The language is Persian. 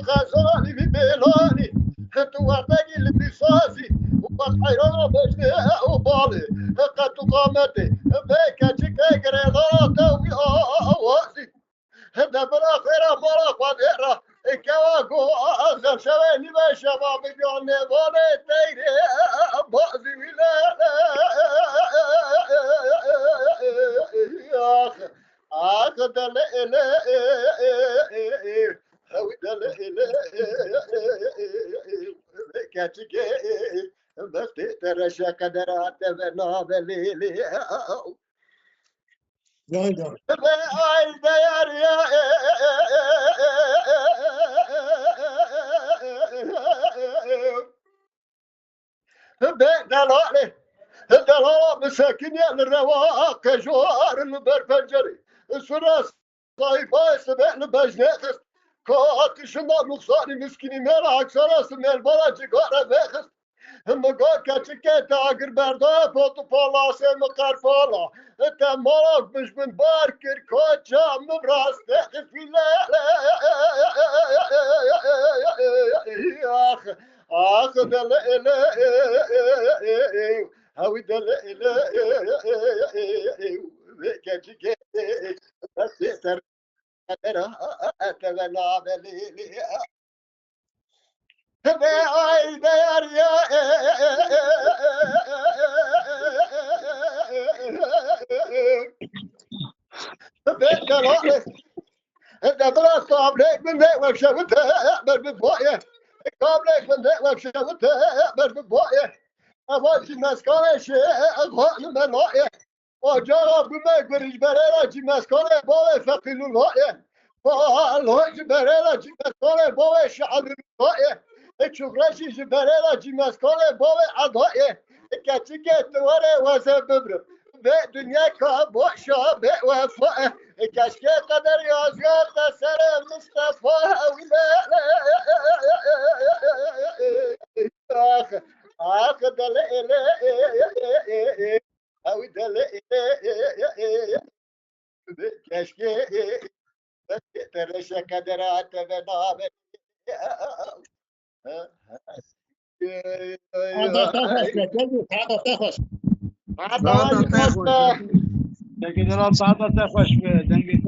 غزالي في بيلاني تواتقي البصاصي والحيران بشني وبالي قد قامتي بيك تشكي قريضات واسي دبر اخيرا مرا قديرا كواكو اخر شوالي ما شباب جوني بوني تيري بازي ولا اخ دل كاتشكي بس ترشا كدرات بنابلي Yayda. ay değer ya دلالي دلالة مساكين يا الرواق جوار البر بنجري سراس صايفة سبع البجناخس كات شما نقصاني مسكيني ميرا اكسراس من البلا جيكارا بيخس مقا كاتشكي تاقر بردا بوتو بالا سيما قرفالا انت مالك مش من باركر كوتشا مبراس تخف اخ اخ دل هاوي دل كاتشكي بس تر اتبنا بليلي ay değer ya دلالي دبلا صابلك من ذي وشوت بس بفويه قابلك من ذي وشوت بس بفويه أفضل مسكانه شيء أخوان من رأيه وجرب بمك برجبريلا مسكانه باوي فقيل الرأيه فالهج بريلا مسكانه باوي شعب الرأيه الشغراشي جبريلا مسكانه باوي عضائيه كاتشكي تواري وسببرم به دنیا کا باشا به وفا کشکی قدر یازگار سر مصطفى آخ آخ دل او دل کشکی ترش قدرات بنام هذا تخش كذي هذا تخش. هذا دنگی دلال سعادت خوش به دنگی